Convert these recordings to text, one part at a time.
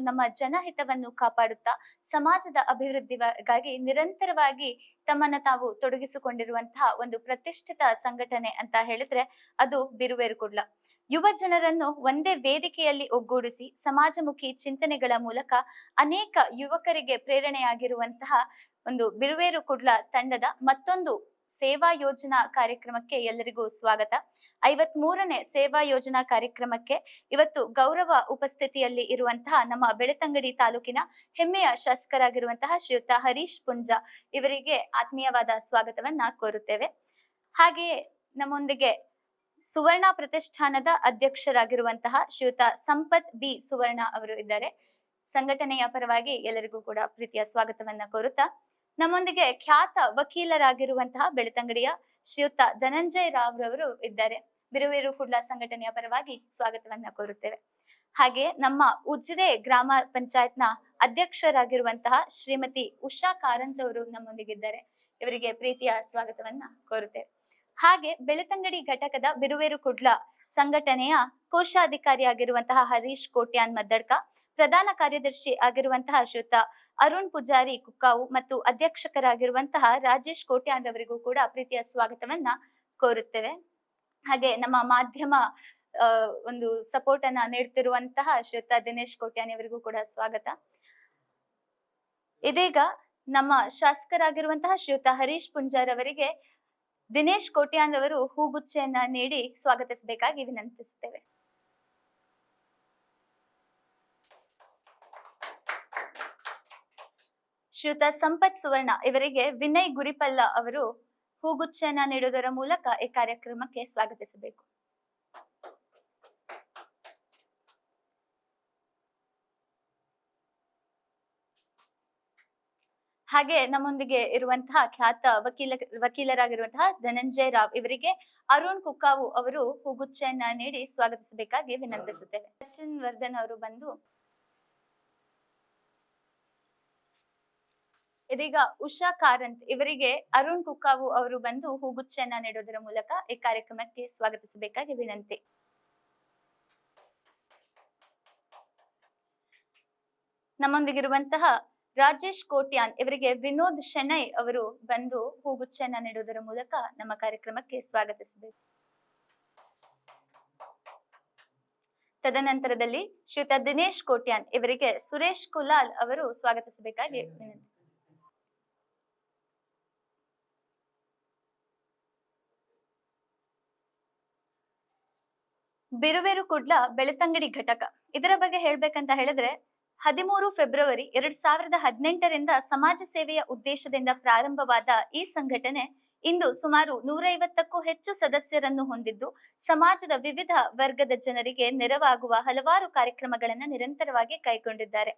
ನಮ್ಮ ಜನಹಿತವನ್ನು ಕಾಪಾಡುತ್ತಾ ಸಮಾಜದ ಅಭಿವೃದ್ಧಿಗಾಗಿ ನಿರಂತರವಾಗಿ ತಮ್ಮನ್ನ ತಾವು ತೊಡಗಿಸಿಕೊಂಡಿರುವಂತಹ ಒಂದು ಪ್ರತಿಷ್ಠಿತ ಸಂಘಟನೆ ಅಂತ ಹೇಳಿದ್ರೆ ಅದು ಬಿರುವೇರು ಕುಡ್ಲ. ಯುವ ಜನರನ್ನು ಒಂದೇ ವೇದಿಕೆಯಲ್ಲಿ ಒಗ್ಗೂಡಿಸಿ ಸಮಾಜಮುಖಿ ಚಿಂತನೆಗಳ ಮೂಲಕ ಅನೇಕ ಯುವಕರಿಗೆ ಪ್ರೇರಣೆಯಾಗಿರುವಂತಹ ಒಂದು ಬಿರುವೇರು ಕುಡ್ಲ ತಂಡದ ಮತ್ತೊಂದು ಸೇವಾ ಯೋಜನಾ ಕಾರ್ಯಕ್ರಮಕ್ಕೆ ಎಲ್ಲರಿಗೂ ಸ್ವಾಗತ. 53ನೇ ಸೇವಾ ಯೋಜನಾ ಕಾರ್ಯಕ್ರಮಕ್ಕೆ ಇವತ್ತು ಗೌರವ ಉಪಸ್ಥಿತಿಯಲ್ಲಿ ಇರುವಂತಹ ನಮ್ಮ ಬೆಳ್ತಂಗಡಿ ತಾಲೂಕಿನ ಹೆಮ್ಮೆಯ ಶಾಸಕರಾಗಿರುವಂತಹ ಶ್ರೀಯುತ ಹರೀಶ್ ಪುಂಜಾ ಇವರಿಗೆ ಆತ್ಮೀಯವಾದ ಸ್ವಾಗತವನ್ನ ಕೋರುತ್ತೇವೆ. ಹಾಗೆಯೇ ನಮ್ಮೊಂದಿಗೆ ಸುವರ್ಣ ಪ್ರತಿಷ್ಠಾನದ ಅಧ್ಯಕ್ಷರಾಗಿರುವಂತಹ ಶ್ರೀಯುತ ಸಂಪತ್ ಬಿ ಸುವರ್ಣ ಅವರು ಇದ್ದಾರೆ. ಸಂಘಟನೆಯ ಪರವಾಗಿ ಎಲ್ಲರಿಗೂ ಕೂಡ ಪ್ರೀತಿಯ ಸ್ವಾಗತವನ್ನ ಕೋರುತ್ತಾ, ನಮ್ಮೊಂದಿಗೆ ಖ್ಯಾತ ವಕೀಲರಾಗಿರುವಂತಹ ಬೆಳ್ತಂಗಡಿಯ ಶ್ರೀಯುತ ಧನಂಜಯ ರಾವ್ ರವರು ಇದ್ದಾರೆ. ಬಿರುವೇರು ಕುಡ್ಲ ಸಂಘಟನೆಯ ಪರವಾಗಿ ಸ್ವಾಗತವನ್ನ ಕೋರುತ್ತೇವೆ. ಹಾಗೆ ನಮ್ಮ ಉಜಿರೆ ಗ್ರಾಮ ಪಂಚಾಯತ್ನ ಅಧ್ಯಕ್ಷರಾಗಿರುವಂತಹ ಶ್ರೀಮತಿ ಉಷಾ ಕಾರಂತ್ ಅವರು ನಮ್ಮೊಂದಿಗಿದ್ದಾರೆ. ಇವರಿಗೆ ಪ್ರೀತಿಯ ಸ್ವಾಗತವನ್ನ ಕೋರುತ್ತೇವೆ. ಹಾಗೆ ಬೆಳ್ತಂಗಡಿ ಘಟಕದ ಬಿರುವೇರು ಕುಡ್ಲ ಸಂಘಟನೆಯ ಕೋಶಾಧಿಕಾರಿಯಾಗಿರುವಂತಹ ಹರೀಶ್ ಕೋಟ್ಯಾನ್ ಮದ್ದಡ್ಕ, ಪ್ರಧಾನ ಕಾರ್ಯದರ್ಶಿ ಆಗಿರುವಂತಹ ಶ್ರೀಯುತ ಅರುಣ್ ಪೂಜಾರಿ ಕುಕ್ಕಾವು ಮತ್ತು ಅಧ್ಯಕ್ಷಕರಾಗಿರುವಂತಹ ರಾಜೇಶ್ ಕೋಟ್ಯಾನ್ ಅವರಿಗೂ ಕೂಡ ಪ್ರೀತಿಯ ಸ್ವಾಗತವನ್ನ ಕೋರುತ್ತೇವೆ. ಹಾಗೆ ನಮ್ಮ ಮಾಧ್ಯಮ ಒಂದು ಸಪೋರ್ಟ್ ಅನ್ನ ನೀಡುತ್ತಿರುವಂತಹ ಶ್ರೀಯುತ ದಿನೇಶ್ ಕೋಟ್ಯಾನ್ ಅವರಿಗೂ ಕೂಡ ಸ್ವಾಗತ. ಇದೀಗ ನಮ್ಮ ಶಾಸಕರಾಗಿರುವಂತಹ ಶ್ರೀಯುತ ಹರೀಶ್ ಪುಂಜಾರ್ ಅವರಿಗೆ ದಿನೇಶ್ ಕೋಟ್ಯಾನ್ ಅವರು ಹೂಗುಚ್ಛೆಯನ್ನ ನೀಡಿ ಸ್ವಾಗತಿಸಬೇಕಾಗಿ ವಿನಂತಿಸುತ್ತೇವೆ. ಶ್ರೀಯುತ ಸಂಪತ್ ಸುವರ್ಣ ಇವರಿಗೆ ವಿನಯ್ ಗುರಿಪಲ್ಲ ಅವರು ಹೂಗುಚ್ಛೆಯನ್ನ ನೀಡುವುದರ ಮೂಲಕ ಈ ಕಾರ್ಯಕ್ರಮಕ್ಕೆ ಸ್ವಾಗತಿಸಬೇಕು. ಹಾಗೆ ನಮ್ಮೊಂದಿಗೆ ಇರುವಂತಹ ಖ್ಯಾತ ವಕೀಲರಾಗಿರುವಂತಹ ಧನಂಜಯ ರಾವ್ ಇವರಿಗೆ ಅರುಣ್ ಕುಕ್ಕಾವು ಅವರು ಹೂಗುಚ್ಛೆಯನ್ನ ನೀಡಿ ಸ್ವಾಗತಿಸಬೇಕಾಗಿ ವಿನಂತಿಸುತ್ತೇವೆ. ಸಚಿನ್ ವರ್ಧನ್ ಅವರು ಬಂದು ಇದೀಗ ಉಷಾ ಕಾರಂತ್ ಇವರಿಗೆ ಅರುಣ್ ಕುಕ್ಕಾವು ಅವರು ಬಂದು ಹೂಗುಚ್ಛೆಯನ್ನ ನೀಡುವುದರ ಮೂಲಕ ಈ ಕಾರ್ಯಕ್ರಮಕ್ಕೆ ಸ್ವಾಗತಿಸಬೇಕಾಗಿ ವಿನಂತಿ. ನಮ್ಮೊಂದಿಗಿರುವಂತಹ ರಾಜೇಶ್ ಕೋಟ್ಯಾನ್ ಇವರಿಗೆ ವಿನೋದ್ ಶೆಣೈ ಅವರು ಬಂದು ಹೂಗುಚ್ಛೆಯನ್ನ ನೀಡುವುದರ ಮೂಲಕ ನಮ್ಮ ಕಾರ್ಯಕ್ರಮಕ್ಕೆ ಸ್ವಾಗತಿಸಬೇಕು. ತದನಂತರದಲ್ಲಿ ಶ್ರೀಯುತ ದಿನೇಶ್ ಕೋಟ್ಯಾನ್ ಇವರಿಗೆ ಸುರೇಶ್ ಕುಲಾಲ್ ಅವರು ಸ್ವಾಗತಿಸಬೇಕಾಗಿ ವಿನಂತಿ. ಬಿರುವೇರು ಕುಡ್ಲ ಬೆಳ್ತಂಗಡಿ ಘಟಕ ಇದರ ಬಗ್ಗೆ ಹೇಳ್ಬೇಕಂತ ಹೇಳಿದ್ರೆ 13 ಫೆಬ್ರವರಿ 2018ರಿಂದ ಸಮಾಜ ಸೇವೆಯ ಉದ್ದೇಶದಿಂದ ಪ್ರಾರಂಭವಾದ ಈ ಸಂಘಟನೆ ಇಂದು ಸುಮಾರು 150ಕ್ಕೂ ಹೆಚ್ಚು ಸದಸ್ಯರನ್ನು ಹೊಂದಿದ್ದು ಸಮಾಜದ ವಿವಿಧ ವರ್ಗದ ಜನರಿಗೆ ನೆರವಾಗುವ ಹಲವಾರು ಕಾರ್ಯಕ್ರಮಗಳನ್ನು ನಿರಂತರವಾಗಿ ಕೈಗೊಂಡಿದ್ದಾರೆ.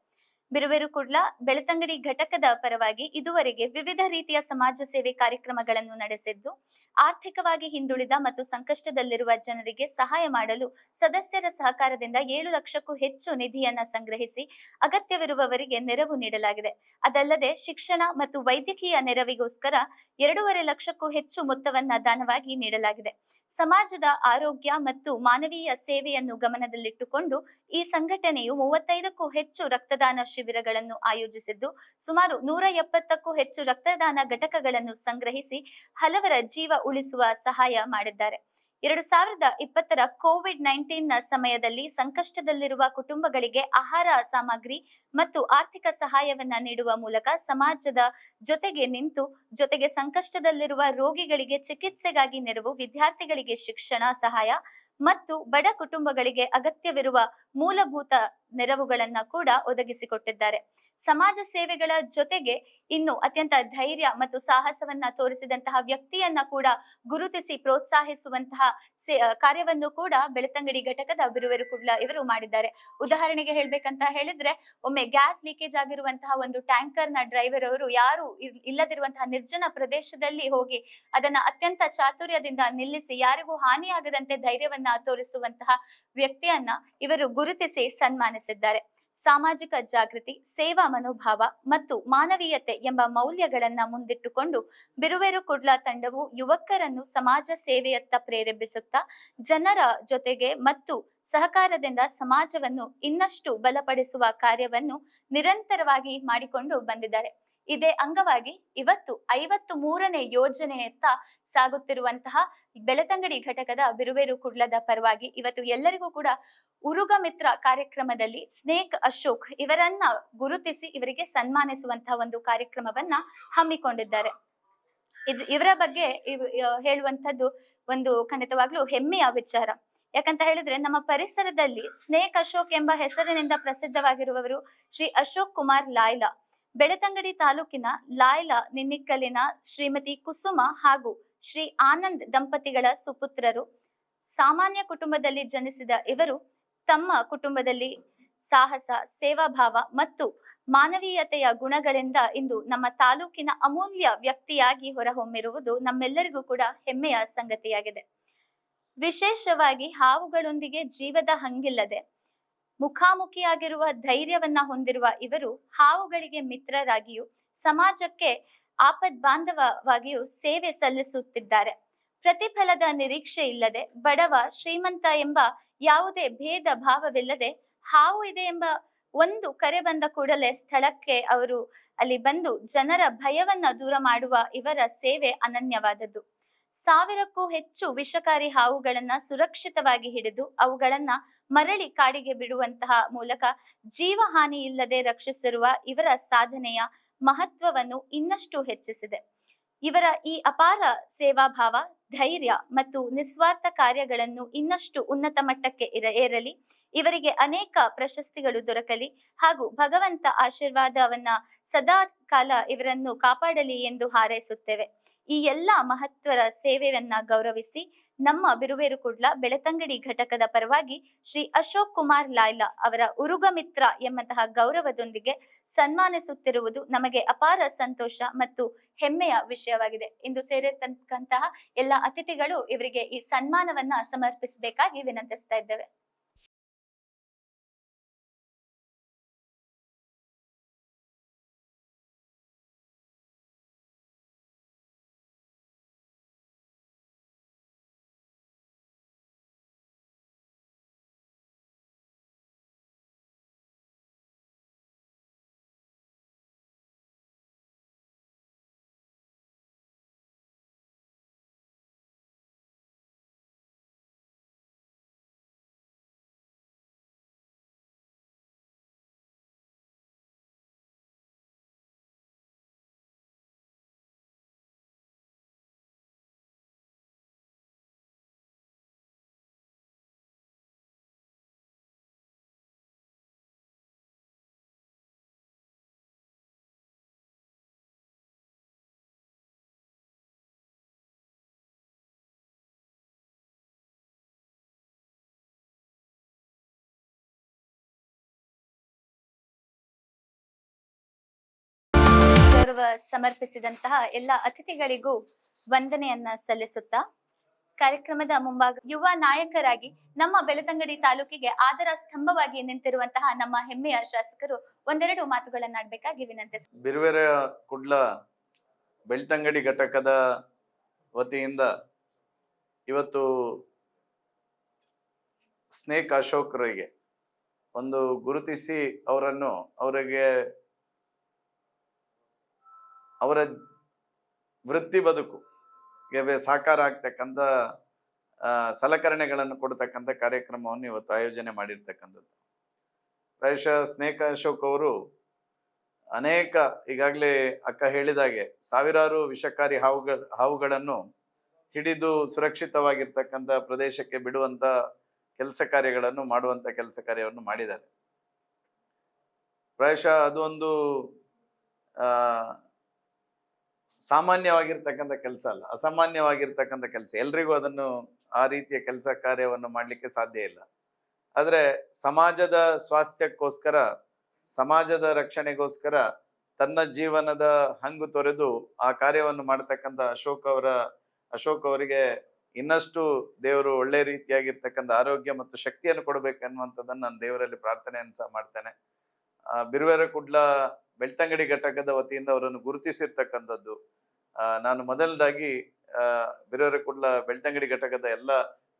ಬಿರುವೇರು ಕುಡ್ಲ ಬೆಳ್ತಂಗಡಿ ಘಟಕದ ಪರವಾಗಿ ಇದುವರೆಗೆ ವಿವಿಧ ರೀತಿಯ ಸಮಾಜ ಸೇವೆ ಕಾರ್ಯಕ್ರಮಗಳನ್ನು ನಡೆಸಿದ್ದು ಆರ್ಥಿಕವಾಗಿ ಹಿಂದುಳಿದ ಮತ್ತು ಸಂಕಷ್ಟದಲ್ಲಿರುವ ಜನರಿಗೆ ಸಹಾಯ ಮಾಡಲು ಸದಸ್ಯರ ಸಹಕಾರದಿಂದ 7 ಲಕ್ಷಕ್ಕೂ ಹೆಚ್ಚು ನಿಧಿಯನ್ನ ಸಂಗ್ರಹಿಸಿ ಅಗತ್ಯವಿರುವವರಿಗೆ ನೆರವು ನೀಡಲಾಗಿದೆ. ಅದಲ್ಲದೆ ಶಿಕ್ಷಣ ಮತ್ತು ವೈದ್ಯಕೀಯ ನೆರವಿಗೋಸ್ಕರ 2.5 ಲಕ್ಷಕ್ಕೂ ಹೆಚ್ಚು ಮೊತ್ತವನ್ನ ದಾನವಾಗಿ ನೀಡಲಾಗಿದೆ. ಸಮಾಜದ ಆರೋಗ್ಯ ಮತ್ತು ಮಾನವೀಯ ಸೇವೆಯನ್ನು ಗಮನದಲ್ಲಿಟ್ಟುಕೊಂಡು ಈ ಸಂಘಟನೆಯು 35ಕ್ಕೂ ಹೆಚ್ಚು ರಕ್ತದಾನ ಶಿಬಿರಗಳನ್ನು ಆಯೋಜಿಸಿದ್ದು ಸುಮಾರು 170ಕ್ಕೂ ಹೆಚ್ಚು ರಕ್ತದಾನ ಘಟಕಗಳನ್ನು ಸಂಗ್ರಹಿಸಿ ಹಲವರ ಜೀವ ಉಳಿಸುವ ಸಹಾಯ ಮಾಡಿದ್ದಾರೆ. 2020ರ ಕೋವಿಡ್-19 ಸಮಯದಲ್ಲಿ ಸಂಕಷ್ಟದಲ್ಲಿರುವ ಕುಟುಂಬಗಳಿಗೆ ಆಹಾರ ಸಾಮಗ್ರಿ ಮತ್ತು ಆರ್ಥಿಕ ಸಹಾಯವನ್ನ ನೀಡುವ ಮೂಲಕ ಸಮಾಜದ ಜೊತೆಗೆ ನಿಂತು ಜೊತೆಗೆ ಸಂಕಷ್ಟದಲ್ಲಿರುವ ರೋಗಿಗಳಿಗೆ ಚಿಕಿತ್ಸೆಗಾಗಿ ನೆರವು, ವಿದ್ಯಾರ್ಥಿಗಳಿಗೆ ಶಿಕ್ಷಣ ಸಹಾಯ ಮತ್ತು ಬಡ ಕುಟುಂಬಗಳಿಗೆ ಅಗತ್ಯವಿರುವ ಮೂಲಭೂತ ನೆರವುಗಳನ್ನ ಕೂಡ ಒದಗಿಸಿಕೊಟ್ಟಿದ್ದಾರೆ. ಸಮಾಜ ಸೇವೆಗಳ ಜೊತೆಗೆ ಇನ್ನು ಅತ್ಯಂತ ಧೈರ್ಯ ಮತ್ತು ಸಾಹಸವನ್ನ ತೋರಿಸಿದಂತಹ ವ್ಯಕ್ತಿಯನ್ನ ಕೂಡ ಗುರುತಿಸಿ ಪ್ರೋತ್ಸಾಹಿಸುವಂತಹ ಕಾರ್ಯವನ್ನು ಕೂಡ ಬೆಳ್ತಂಗಡಿ ಘಟಕದ ಬಿರುವೇರು ಕುಡ್ಲ ಇವರು ಮಾಡಿದ್ದಾರೆ. ಉದಾಹರಣೆಗೆ ಹೇಳ್ಬೇಕಂತ ಹೇಳಿದ್ರೆ ಒಮ್ಮೆ ಗ್ಯಾಸ್ ಲೀಕೇಜ್ ಆಗಿರುವಂತಹ ಒಂದು ಟ್ಯಾಂಕರ್ ನ ಡ್ರೈವರ್ ಅವರು ಯಾರು ಇಲ್ಲದಿರುವಂತಹ ನಿರ್ಜನ ಪ್ರದೇಶದಲ್ಲಿ ಹೋಗಿ ಅದನ್ನ ಅತ್ಯಂತ ಚಾತುರ್ಯದಿಂದ ನಿಲ್ಲಿಸಿ ಯಾರಿಗೂ ಹಾನಿಯಾಗದಂತೆ ಧೈರ್ಯವನ್ನ ತೋರಿಸುವಂತಹ ವ್ಯಕ್ತಿಯನ್ನ ಇವರು ಗುರುತಿಸಿ ಸನ್ಮಾನಿಸಿದ್ದಾರೆ. ಸಾಮಾಜಿಕ ಜಾಗೃತಿ, ಸೇವಾ ಮನೋಭಾವ ಮತ್ತು ಮಾನವೀಯತೆ ಎಂಬ ಮೌಲ್ಯಗಳನ್ನ ಮುಂದಿಟ್ಟುಕೊಂಡು ಬಿರುವೇರು ಕುಡ್ಲ ತಂಡವು ಯುವಕರನ್ನು ಸಮಾಜ ಸೇವೆಯತ್ತ ಪ್ರೇರೇಪಿಸುತ್ತಾ ಜನರ ಜೊತೆಗೆ ಮತ್ತು ಸಹಕಾರದಿಂದ ಸಮಾಜವನ್ನು ಇನ್ನಷ್ಟು ಬಲಪಡಿಸುವ ಕಾರ್ಯವನ್ನು ನಿರಂತರವಾಗಿ ಮಾಡಿಕೊಂಡು ಬಂದಿದ್ದಾರೆ. ಇದೇ ಅಂಗವಾಗಿ ಇವತ್ತು 53ನೇ ಯೋಜನೆಯತ್ತ ಸಾಗುತ್ತಿರುವಂತಹ ಬೆಳ್ತಂಗಡಿ ಘಟಕದ ಬಿರುವೇರು ಕುಡ್ಲದ ಪರವಾಗಿ ಇವತ್ತು ಎಲ್ಲರಿಗೂ ಕೂಡ ಉರುಗ ಮಿತ್ರ ಕಾರ್ಯಕ್ರಮದಲ್ಲಿ ಸ್ನೇಕ್ ಅಶೋಕ್ ಇವರನ್ನ ಗುರುತಿಸಿ ಇವರಿಗೆ ಸನ್ಮಾನಿಸುವಂತಹ ಒಂದು ಕಾರ್ಯಕ್ರಮವನ್ನ ಹಮ್ಮಿಕೊಂಡಿದ್ದಾರೆ. ಇವರ ಬಗ್ಗೆ ಹೇಳುವಂತದ್ದು ಒಂದು ಖಂಡಿತವಾಗ್ಲೂ ಹೆಮ್ಮೆಯ ವಿಚಾರ. ಯಾಕಂತ ಹೇಳಿದ್ರೆ ನಮ್ಮ ಪರಿಸರದಲ್ಲಿ ಸ್ನೇಕ್ ಅಶೋಕ್ ಎಂಬ ಹೆಸರಿನಿಂದ ಪ್ರಸಿದ್ಧವಾಗಿರುವವರು ಶ್ರೀ ಅಶೋಕ್ ಕುಮಾರ್ ಲಾಯ್ಲಾ. ಬೆಳ್ತಂಗಡಿ ತಾಲೂಕಿನ ಲಾಯ್ಲಾ ನಿನ್ನಿಕ್ಕಲಿನ ಶ್ರೀಮತಿ ಕುಸುಮ ಹಾಗೂ ಶ್ರೀ ಆನಂದ್ ದಂಪತಿಗಳ ಸುಪುತ್ರರು. ಸಾಮಾನ್ಯ ಕುಟುಂಬದಲ್ಲಿ ಜನಿಸಿದ ಇವರು ತಮ್ಮ ಕುಟುಂಬದಲ್ಲಿ ಸಾಹಸ, ಸೇವಾಭಾವ ಮತ್ತು ಮಾನವೀಯತೆಯ ಗುಣಗಳಿಂದ ಇಂದು ನಮ್ಮ ತಾಲೂಕಿನ ಅಮೂಲ್ಯ ವ್ಯಕ್ತಿಯಾಗಿ ಹೊರಹೊಮ್ಮಿರುವುದು ನಮ್ಮೆಲ್ಲರಿಗೂ ಕೂಡ ಹೆಮ್ಮೆಯ ಸಂಗತಿಯಾಗಿದೆ. ವಿಶೇಷವಾಗಿ ಹಾವುಗಳೊಂದಿಗೆ ಜೀವದ ಹಂಗಿಲ್ಲದೆ ಮುಖಾಮುಖಿಯಾಗಿರುವ ಧೈರ್ಯವನ್ನ ಹೊಂದಿರುವ ಇವರು ಹಾವುಗಳಿಗೆ ಮಿತ್ರರಾಗಿಯೂ ಸಮಾಜಕ್ಕೆ ಆಪದ್ ಬಾಂಧವವಾಗಿಯೂ ಸೇವೆ ಸಲ್ಲಿಸುತ್ತಿದ್ದಾರೆ. ಪ್ರತಿಫಲದ ನಿರೀಕ್ಷೆ ಇಲ್ಲದೆ ಬಡವ ಶ್ರೀಮಂತ ಎಂಬ ಯಾವುದೇ ಭೇದ ಭಾವವಿಲ್ಲದೆ ಹಾವು ಇದೆ ಎಂಬ ಒಂದು ಕರೆ ಬಂದ ಕೂಡಲೇ ಸ್ಥಳಕ್ಕೆ ಅವರು ಅಲ್ಲಿ ಬಂದು ಜನರ ಭಯವನ್ನ ದೂರ ಮಾಡುವ ಇವರ ಸೇವೆ ಅನನ್ಯವಾದದ್ದು. 1000ಕ್ಕೂ ಹೆಚ್ಚು ವಿಷಕಾರಿ ಹಾವುಗಳನ್ನ ಸುರಕ್ಷಿತವಾಗಿ ಹಿಡಿದು ಅವುಗಳನ್ನ ಮರಳಿ ಕಾಡಿಗೆ ಬಿಡುವಂತಹ ಮೂಲಕ ಜೀವಹಾನಿ ಇಲ್ಲದೆ ರಕ್ಷಿಸಿರುವ ಇವರ ಸಾಧನೆಯ ಮಹತ್ವವನ್ನು ಇನ್ನಷ್ಟು ಹೆಚ್ಚಿಸಿದೆ. ಇವರ ಈ ಅಪಾರ ಸೇವಾಭಾವ, ಧೈರ್ಯ ಮತ್ತು ನಿಸ್ವಾರ್ಥ ಕಾರ್ಯಗಳನ್ನು ಇನ್ನಷ್ಟು ಉನ್ನತ ಮಟ್ಟಕ್ಕೆ ಏರಲಿ, ಇವರಿಗೆ ಅನೇಕ ಪ್ರಶಸ್ತಿಗಳು ದೊರಕಲಿ ಹಾಗೂ ಭಗವಂತ ಆಶೀರ್ವಾದವನ್ನ ಸದಾ ಕಾಲ ಇವರನ್ನು ಕಾಪಾಡಲಿ ಎಂದು ಹಾರೈಸುತ್ತೇವೆ. ಈ ಎಲ್ಲ ಮಹತ್ವದ ಸೇವೆಯನ್ನ ಗೌರವಿಸಿ ನಮ್ಮ ಬಿರುವೇರು ಕುಡ್ಲ ಬೆಳ್ತಂಗಡಿ ಘಟಕದ ಪರವಾಗಿ ಶ್ರೀ ಅಶೋಕ್ ಕುಮಾರ್ ಲಾಯ್ಲಾ ಅವರ ಉರುಗ ಮಿತ್ರ ಎಂಬಂತಹ ಗೌರವದೊಂದಿಗೆ ಸನ್ಮಾನಿಸುತ್ತಿರುವುದು ನಮಗೆ ಅಪಾರ ಸಂತೋಷ ಮತ್ತು ಹೆಮ್ಮೆಯ ವಿಷಯವಾಗಿದೆ. ಇಂದು ಸೇರಿರ್ತಕ್ಕಂತಹ ಎಲ್ಲ ಅತಿಥಿಗಳು ಇವರಿಗೆ ಈ ಸನ್ಮಾನವನ್ನ ಸಮರ್ಪಿಸಬೇಕಾಗಿ ವಿನಂತಿಸ್ತಾ ಇದ್ದೇವೆ. ಗೌರವ ಸಮರ್ಪಿಸಿದಂತಹ ಎಲ್ಲ ಅತಿಥಿಗಳಿಗೂ ವಂದನೆಯನ್ನ ಸಲ್ಲಿಸುತ್ತಾ ಕಾರ್ಯಕ್ರಮದ ಮುಂಭಾಗ ಯುವ ನಾಯಕರಾಗಿ ನಮ್ಮ ಬೆಳ್ತಂಗಡಿ ತಾಲೂಕಿಗೆ ಆದರ ಸ್ತಂಭವಾಗಿ ನಿಂತಿರುವಂತಹ ನಮ್ಮ ಹೆಮ್ಮೆಯ ಶಾಸಕರು ಒಂದೆರಡು ಮಾತುಗಳನ್ನಾಡಬೇಕಾಗಿ ವಿನಂತಿಸುತ್ತೇನೆ. ಬಿರುವೇರ ಕುಡ್ಲ ಬೆಳ್ತಂಗಡಿ ಘಟಕದ ವತಿಯಿಂದ ಇವತ್ತು ಸ್ನೇಕ್ ಅಶೋಕರಿಗೆ ಒಂದು ಗುರುತಿಸಿ ಅವರಿಗೆ ಅವರ ವೃತ್ತಿ ಬದುಕುಗೆ ಸಾಕಾರ ಆಗ್ತಕ್ಕಂಥ ಸಲಕರಣೆಗಳನ್ನು ಕೊಡ್ತಕ್ಕಂಥ ಕಾರ್ಯಕ್ರಮವನ್ನು ಇವತ್ತು ಆಯೋಜನೆ ಮಾಡಿರ್ತಕ್ಕಂಥದ್ದು. ಪ್ರಾಯಶಃ ಸ್ನೇಕ್ ಅಶೋಕ್ ಅವರು ಅನೇಕ ಈಗಾಗಲೇ ಅಕ್ಕ ಹೇಳಿದಾಗೆ ಸಾವಿರಾರು ವಿಷಕಾರಿ ಹಾವುಗಳನ್ನು ಹಿಡಿದು ಸುರಕ್ಷಿತವಾಗಿರ್ತಕ್ಕಂಥ ಪ್ರದೇಶಕ್ಕೆ ಬಿಡುವಂತ ಕೆಲಸ ಕಾರ್ಯಗಳನ್ನು ಮಾಡುವಂತ ಕೆಲಸ ಕಾರ್ಯವನ್ನು ಮಾಡಿದ್ದಾರೆ. ಪ್ರಾಯಶಃ ಅದು ಒಂದು ಸಾಮಾನ್ಯವಾಗಿರ್ತಕ್ಕಂಥ ಕೆಲಸ ಅಲ್ಲ, ಅಸಾಮಾನ್ಯವಾಗಿರ್ತಕ್ಕಂಥ ಕೆಲಸ. ಎಲ್ರಿಗೂ ಅದನ್ನು ಆ ರೀತಿಯ ಕೆಲಸ ಕಾರ್ಯವನ್ನು ಮಾಡಲಿಕ್ಕೆ ಸಾಧ್ಯ ಇಲ್ಲ. ಆದರೆ ಸಮಾಜದ ಸ್ವಾಸ್ಥ್ಯಕ್ಕೋಸ್ಕರ, ಸಮಾಜದ ರಕ್ಷಣೆಗೋಸ್ಕರ ತನ್ನ ಜೀವನದ ಹಂಗು ತೊರೆದು ಆ ಕಾರ್ಯವನ್ನು ಮಾಡತಕ್ಕಂಥ ಅಶೋಕ್ ಅವರಿಗೆ ಇನ್ನಷ್ಟು ದೇವರು ಒಳ್ಳೆ ರೀತಿಯಾಗಿರ್ತಕ್ಕಂಥ ಆರೋಗ್ಯ ಮತ್ತು ಶಕ್ತಿಯನ್ನು ಕೊಡಬೇಕನ್ನುವಂಥದ್ದನ್ನು ನಾನು ದೇವರಲ್ಲಿ ಪ್ರಾರ್ಥನೆಯನ್ನು ಸಹ ಮಾಡ್ತೇನೆ. ಬಿರುವೆರ ಕುಡ್ಲ ಬೆಳ್ತಂಗಡಿ ಘಟಕದ ವತಿಯಿಂದ ಅವರನ್ನು ಗುರುತಿಸಿರ್ತಕ್ಕಂಥದ್ದು. ನಾನು ಮೊದಲದಾಗಿ ಬಿರುವೆರ ಕುಡ್ಲ ಬೆಳ್ತಂಗಡಿ ಘಟಕದ ಎಲ್ಲ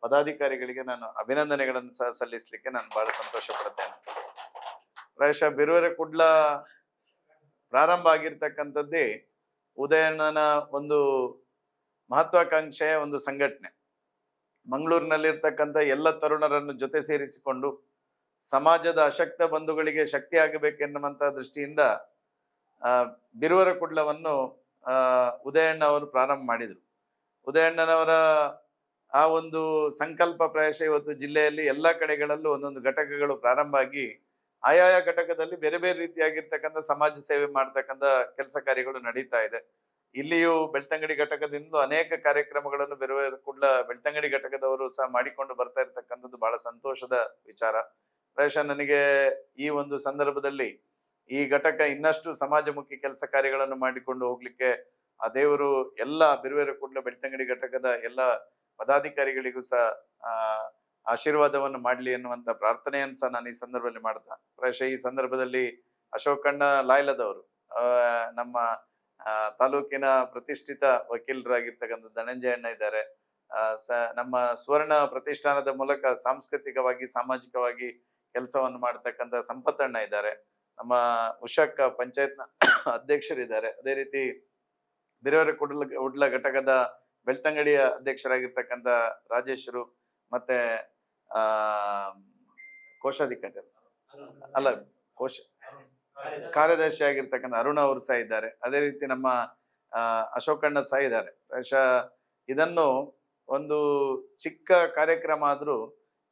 ಪದಾಧಿಕಾರಿಗಳಿಗೆ ನಾನು ಅಭಿನಂದನೆಗಳನ್ನು ಸಹ ಸಲ್ಲಿಸಲಿಕ್ಕೆ ನಾನು ಬಹಳ ಸಂತೋಷ ಪಡುತ್ತೇನೆ. ಪ್ರಾಯಶಃ ಬಿರುವೆರ ಕುಡ್ಲ ಪ್ರಾರಂಭ ಆಗಿರ್ತಕ್ಕಂಥದ್ದೇ ಉದಯಣ್ಣನ ಒಂದು ಮಹತ್ವಾಕಾಂಕ್ಷೆಯ ಒಂದು ಸಂಘಟನೆ. ಮಂಗಳೂರಿನಲ್ಲಿರ್ತಕ್ಕಂಥ ಎಲ್ಲ ತರುಣರನ್ನು ಜೊತೆ ಸೇರಿಸಿಕೊಂಡು ಸಮಾಜದ ಅಶಕ್ತ ಬಂಧುಗಳಿಗೆ ಶಕ್ತಿ ಆಗಬೇಕೆನ್ನುವಂತ ದೃಷ್ಟಿಯಿಂದ ಬಿರುವರ ಕುಡ್ಲವನ್ನು ಉದಯಣ್ಣ ಅವರು ಪ್ರಾರಂಭ ಮಾಡಿದರು. ಉದಯಣ್ಣನವರ ಆ ಒಂದು ಸಂಕಲ್ಪ ಪ್ರಾಯಶಃ ಇವತ್ತು ಜಿಲ್ಲೆಯಲ್ಲಿ ಎಲ್ಲ ಕಡೆಗಳಲ್ಲೂ ಒಂದೊಂದು ಘಟಕಗಳು ಪ್ರಾರಂಭ ಆಗಿ ಆಯಾಯ ಘಟಕದಲ್ಲಿ ಬೇರೆ ಬೇರೆ ರೀತಿಯಾಗಿರ್ತಕ್ಕಂಥ ಸಮಾಜ ಸೇವೆ ಮಾಡ್ತಕ್ಕಂಥ ಕೆಲಸ ಕಾರ್ಯಗಳು ನಡೀತಾ ಇದೆ. ಇಲ್ಲಿಯೂ ಬೆಳ್ತಂಗಡಿ ಘಟಕದಿಂದ ಅನೇಕ ಕಾರ್ಯಕ್ರಮಗಳನ್ನು ಬೇರೆ ಕುಡ್ಲ ಬೆಳ್ತಂಗಡಿ ಘಟಕದವರು ಸಹ ಮಾಡಿಕೊಂಡು ಬರ್ತಾ ಇರ್ತಕ್ಕಂಥದ್ದು ಬಹಳ ಸಂತೋಷದ ವಿಚಾರ. ಪ್ರಾಯಶಃ ನನಗೆ ಈ ಒಂದು ಸಂದರ್ಭದಲ್ಲಿ ಈ ಘಟಕ ಇನ್ನಷ್ಟು ಸಮಾಜಮುಖಿ ಕೆಲಸ ಕಾರ್ಯಗಳನ್ನು ಮಾಡಿಕೊಂಡು ಹೋಗ್ಲಿಕ್ಕೆ ಆ ದೇವರು ಎಲ್ಲ ಬಿರುವೆರ ಕುಡ್ಲ ಬೆಳ್ತಂಗಡಿ ಘಟಕದ ಎಲ್ಲ ಪದಾಧಿಕಾರಿಗಳಿಗೂ ಸಹ ಆಶೀರ್ವಾದವನ್ನು ಮಾಡ್ಲಿ ಎನ್ನುವಂತ ಪ್ರಾರ್ಥನೆಯನ್ನು ಸಹ ನಾನು ಈ ಸಂದರ್ಭದಲ್ಲಿ ಮಾಡ್ತಾ, ಪ್ರಾಯಶಃ ಈ ಸಂದರ್ಭದಲ್ಲಿ ಅಶೋಕಣ್ಣ ಲಾಯ್ಲದವರು ನಮ್ಮ ತಾಲೂಕಿನ ಪ್ರತಿಷ್ಠಿತ ವಕೀಲರಾಗಿರ್ತಕ್ಕಂಥ ಧನಂಜಯಣ್ಣ ಇದ್ದಾರೆ. ನಮ್ಮ ಸುವರ್ಣ ಪ್ರತಿಷ್ಠಾನದ ಮೂಲಕ ಸಾಂಸ್ಕೃತಿಕವಾಗಿ ಸಾಮಾಜಿಕವಾಗಿ ಕೆಲಸವನ್ನು ಮಾಡ್ತಕ್ಕಂಥ ಸಂಪತ್ತಣ್ಣ ಇದ್ದಾರೆ. ನಮ್ಮ ಉಷಕ್ ಪಂಚಾಯತ್ನ ಅಧ್ಯಕ್ಷರಿದ್ದಾರೆ. ಅದೇ ರೀತಿ ಬಿರುವೆರ ಕುಡ್ಲ ಘಟಕದ ಬೆಳ್ತಂಗಡಿಯ ಅಧ್ಯಕ್ಷರಾಗಿರ್ತಕ್ಕಂಥ ರಾಜೇಶ್ವರು, ಮತ್ತೆ ಕೋಶಾಧಿಕಾರಿ ಅಲ್ಲ ಕಾರ್ಯದರ್ಶಿ ಆಗಿರ್ತಕ್ಕಂಥ ಅರುಣ ಅವರು ಸಹ ಇದ್ದಾರೆ. ಅದೇ ರೀತಿ ನಮ್ಮ ಅಶೋಕಣ್ಣ ಸಹ ಇದ್ದಾರೆ. ಪ್ರಾಯಶಃ ಇದನ್ನು ಒಂದು ಚಿಕ್ಕ ಕಾರ್ಯಕ್ರಮ ಆದ್ರೂ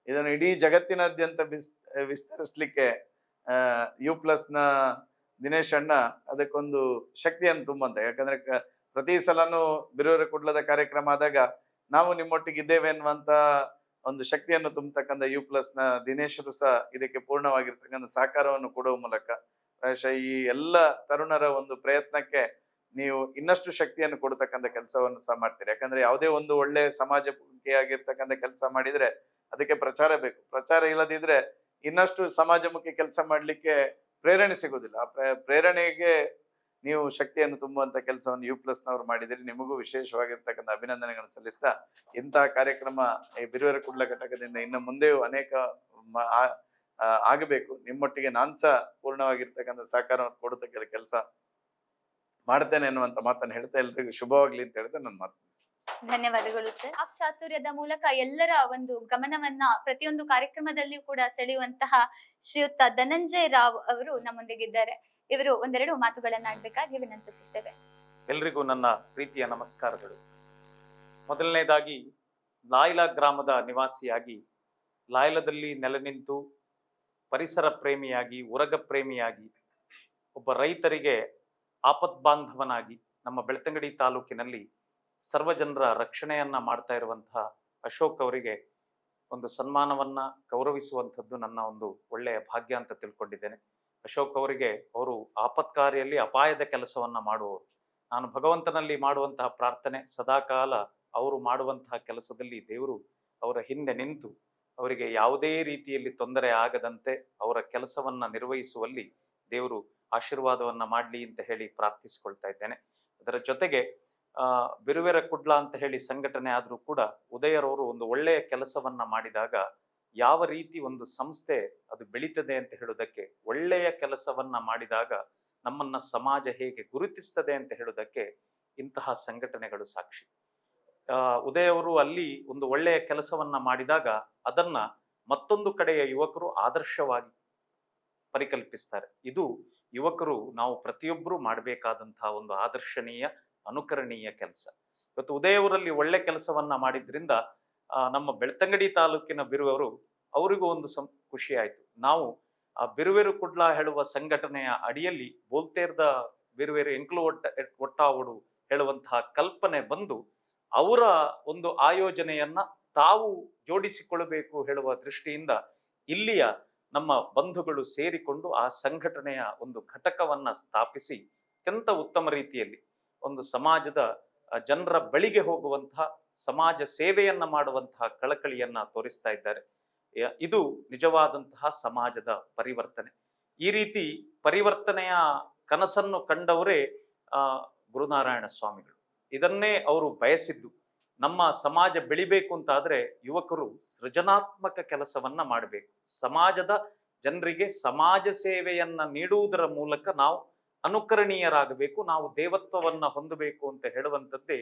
ಇದನ್ನು ಇಡೀ ಜಗತ್ತಿನಾದ್ಯಂತ ವಿಸ್ತರಿಸ್ಲಿಕ್ಕೆ U+ನ ದಿನೇಶ್ ಅಣ್ಣ ಅದಕ್ಕೊಂದು ಶಕ್ತಿಯನ್ನು ತುಂಬಂತ. ಯಾಕಂದ್ರೆ ಪ್ರತಿ ಸಲನೂ ಬಿರುವೆರ ಕುಡ್ಲದ ಕಾರ್ಯಕ್ರಮ ಆದಾಗ ನಾವು ನಿಮ್ಮೊಟ್ಟಿಗೆ ಇದ್ದೇವೆ ಎನ್ನುವಂತ ಒಂದು ಶಕ್ತಿಯನ್ನು ತುಂಬತಕ್ಕಂಥ U+ನ ದಿನೇಶರು ಸಹ ಇದಕ್ಕೆ ಪೂರ್ಣವಾಗಿರ್ತಕ್ಕಂಥ ಸಹಕಾರವನ್ನು ಕೊಡುವ ಮೂಲಕ ಪ್ರಾಯಶಃ ಈ ಎಲ್ಲ ತರುಣರ ಒಂದು ಪ್ರಯತ್ನಕ್ಕೆ ನೀವು ಇನ್ನಷ್ಟು ಶಕ್ತಿಯನ್ನು ಕೊಡ್ತಕ್ಕಂಥ ಕೆಲಸವನ್ನು ಸಹ ಮಾಡ್ತೀರಿ. ಯಾಕಂದ್ರೆ ಯಾವುದೇ ಒಂದು ಒಳ್ಳೆ ಸಮಾಜಮುಖಿಯಾಗಿರ್ತಕ್ಕಂಥ ಕೆಲಸ ಮಾಡಿದ್ರೆ ಅದಕ್ಕೆ ಪ್ರಚಾರ ಬೇಕು. ಪ್ರಚಾರ ಇಲ್ಲದಿದ್ರೆ ಇನ್ನಷ್ಟು ಸಮಾಜಮುಖಿ ಕೆಲಸ ಮಾಡ್ಲಿಕ್ಕೆ ಪ್ರೇರಣೆ ಸಿಗೋದಿಲ್ಲ. ಆ ಪ್ರೇರಣೆಗೆ ನೀವು ಶಕ್ತಿಯನ್ನು ತುಂಬುವಂತ ಕೆಲಸವನ್ನು U+ನವರು ಮಾಡಿದಿರಿ. ನಿಮಗೂ ವಿಶೇಷವಾಗಿರ್ತಕ್ಕಂಥ ಅಭಿನಂದನೆಗಳನ್ನು ಸಲ್ಲಿಸ್ತಾ, ಇಂತಹ ಕಾರ್ಯಕ್ರಮ ಈ ಬಿರುವೆರ ಕುಡ್ಲ ಘಟಕದಿಂದ ಇನ್ನು ಮುಂದೆಯೂ ಅನೇಕ ಆಗಬೇಕು. ನಿಮ್ಮೊಟ್ಟಿಗೆ ನಾನ್ ಸಹ ಪೂರ್ಣವಾಗಿರ್ತಕ್ಕಂಥ ಸಹಕಾರವನ್ನು ಕೊಡುತ್ತ ಕೆಲಸ ಮಾಡ್ತೇನೆ ಅನ್ನುವಂತ ಮಾತನ್ನು ಹೇಳ್ತಾ ಎಲ್ರಿಗೂ ಶುಭವಾಗ್ಲಿ ಅಂತ ಹೇಳ್ತಾ ನನ್ನ ಮಾತು. ಧನ್ಯವಾದಗಳು ಸರ್. ಆ ಚಾತುರ್ಯದ ಮೂಲಕ ಎಲ್ಲರ ಒಂದು ಗಮನವನ್ನ ಪ್ರತಿಯೊಂದು ಕಾರ್ಯಕ್ರಮದಲ್ಲಿಯೂ ಕೂಡ ಸೆಳೆಯುವಂತಹ ಶ್ರೀಯುತ ಧನಂಜಯ ರಾವ್ ಅವರು ನಮ್ಮೊಂದಿಗಿದ್ದಾರೆ. ಇವರು ಒಂದೆರಡು ಮಾತುಗಳನ್ನಾಡ್ಬೇಕಾಗಿ ವಿನಂತಿಸುತ್ತೇವೆ. ಎಲ್ರಿಗೂ ನನ್ನ ಪ್ರೀತಿಯ ನಮಸ್ಕಾರಗಳು. ಮೊದಲನೇದಾಗಿ ಲಾಯ್ಲಾ ಗ್ರಾಮದ ನಿವಾಸಿಯಾಗಿ ಲಾಯ್ಲದಲ್ಲಿ ನೆಲೆ ನಿಂತು ಪರಿಸರ ಪ್ರೇಮಿಯಾಗಿ ಉರಗ ಪ್ರೇಮಿಯಾಗಿ ಒಬ್ಬ ರೈತರಿಗೆ ಆಪದ್ಬಾಂಧವನಾಗಿ ನಮ್ಮ ಬೆಳ್ತಂಗಡಿ ತಾಲೂಕಿನಲ್ಲಿ ಸರ್ವಜನರ ರಕ್ಷಣೆಯನ್ನ ಮಾಡ್ತಾ ಇರುವಂತಹ ಅಶೋಕ್ ಅವರಿಗೆ ಒಂದು ಸನ್ಮಾನವನ್ನ ಗೌರವಿಸುವಂಥದ್ದು ನನ್ನ ಒಂದು ಒಳ್ಳೆಯ ಭಾಗ್ಯ ಅಂತ ತಿಳ್ಕೊಂಡಿದ್ದೇನೆ. ಅಶೋಕ್ ಅವರಿಗೆ ಅವರು ಆಪತ್ಕಾರಿಯಲ್ಲಿ ಅಪಾಯದ ಕೆಲಸವನ್ನ ಮಾಡುವವರು. ನಾನು ಭಗವಂತನಲ್ಲಿ ಮಾಡುವಂತಹ ಪ್ರಾರ್ಥನೆ ಸದಾಕಾಲ ಅವರು ಮಾಡುವಂತಹ ಕೆಲಸದಲ್ಲಿ ದೇವರು ಅವರ ಹಿಂದೆ ನಿಂತು ಅವರಿಗೆ ಯಾವುದೇ ರೀತಿಯಲ್ಲಿ ತೊಂದರೆ ಆಗದಂತೆ ಅವರ ಕೆಲಸವನ್ನ ನಿರ್ವಹಿಸುವಲ್ಲಿ ದೇವರು ಆಶೀರ್ವಾದವನ್ನ ಮಾಡಲಿ ಅಂತ ಹೇಳಿ ಪ್ರಾರ್ಥಿಸಿಕೊಳ್ತಾ ಇದ್ದೇನೆ. ಅದರ ಜೊತೆಗೆ ಬಿರುವೆರ ಕುಡ್ಲ ಅಂತ ಹೇಳಿ ಸಂಘಟನೆ ಆದ್ರೂ ಕೂಡ ಉದಯರವರು ಒಂದು ಒಳ್ಳೆಯ ಕೆಲಸವನ್ನ ಮಾಡಿದಾಗ ಯಾವ ರೀತಿ ಒಂದು ಸಂಸ್ಥೆ ಅದು ಬೆಳೀತದೆ ಅಂತ ಹೇಳುವುದಕ್ಕೆ, ಒಳ್ಳೆಯ ಕೆಲಸವನ್ನ ಮಾಡಿದಾಗ ನಮ್ಮನ್ನ ಸಮಾಜ ಹೇಗೆ ಗುರುತಿಸ್ತದೆ ಅಂತ ಹೇಳುವುದಕ್ಕೆ ಇಂತಹ ಸಂಘಟನೆಗಳು ಸಾಕ್ಷಿ. ಉದಯವರು ಅಲ್ಲಿ ಒಂದು ಒಳ್ಳೆಯ ಕೆಲಸವನ್ನ ಮಾಡಿದಾಗ ಅದನ್ನ ಮತ್ತೊಂದು ಕಡೆಯ ಯುವಕರು ಆದರ್ಶವಾಗಿ ಪರಿಕಲ್ಪಿಸ್ತಾರೆ. ಇದು ಯುವಕರು ನಾವು ಪ್ರತಿಯೊಬ್ಬರು ಮಾಡಬೇಕಾದಂತಹ ಒಂದು ಆದರ್ಶನೀಯ ಅನುಕರಣೀಯ ಕೆಲಸ. ಇವತ್ತು ಉದಯವರಲ್ಲಿ ಒಳ್ಳೆ ಕೆಲಸವನ್ನ ಮಾಡಿದ್ರಿಂದ ನಮ್ಮ ಬೆಳ್ತಂಗಡಿ ತಾಲೂಕಿನ ಬಿರುವರು ಅವರಿಗೂ ಒಂದು ಖುಷಿ ಆಯ್ತು. ನಾವು ಆ ಬಿರುವೆರು ಕುಡ್ಲ ಹೇಳುವ ಸಂಘಟನೆಯ ಅಡಿಯಲ್ಲಿ ಬೋಲ್ತೇರ್ದ ಬಿರುವೆರು ಎಂಕ್ಲು ಒಟ್ಟಾವಡು ಹೇಳುವಂತಹ ಕಲ್ಪನೆ ಬಂದು ಅವರ ಒಂದು ಆಯೋಜನೆಯನ್ನ ತಾವು ಜೋಡಿಸಿಕೊಳ್ಳಬೇಕು ಹೇಳುವ ದೃಷ್ಟಿಯಿಂದ ಇಲ್ಲಿಯ ನಮ್ಮ ಬಂಧುಗಳು ಸೇರಿಕೊಂಡು ಆ ಸಂಘಟನೆಯ ಒಂದು ಘಟಕವನ್ನ ಸ್ಥಾಪಿಸಿ ಅತ್ಯಂತ ಉತ್ತಮ ರೀತಿಯಲ್ಲಿ ಒಂದು ಸಮಾಜದ ಜನರ ಬಳಿಗೆ ಹೋಗುವಂತಹ ಸಮಾಜ ಸೇವೆಯನ್ನ ಮಾಡುವಂತಹ ಕಳಕಳಿಯನ್ನ ತೋರಿಸ್ತಾ ಇದ್ದಾರೆ. ಇದು ನಿಜವಾದಂತಹ ಸಮಾಜದ ಪರಿವರ್ತನೆ. ಈ ರೀತಿ ಪರಿವರ್ತನೆಯ ಕನಸನ್ನು ಕಂಡವರೇ ಗುರುನಾರಾಯಣ ಸ್ವಾಮಿಗಳು. ಇದನ್ನೇ ಅವರು ಬಯಸಿದ್ದು. ನಮ್ಮ ಸಮಾಜ ಬೆಳಿಬೇಕು ಅಂತಾದ್ರೆ ಯುವಕರು ಸೃಜನಾತ್ಮಕ ಕೆಲಸವನ್ನ ಮಾಡಬೇಕು. ಸಮಾಜದ ಜನರಿಗೆ ಸಮಾಜ ಸೇವೆಯನ್ನ ನೀಡುವುದರ ಮೂಲಕ ನಾವು ಅನುಕರಣೀಯರಾಗಬೇಕು, ನಾವು ದೇವತ್ವವನ್ನ ಹೊಂದಬೇಕು ಅಂತ ಹೇಳುವಂಥದ್ದೇ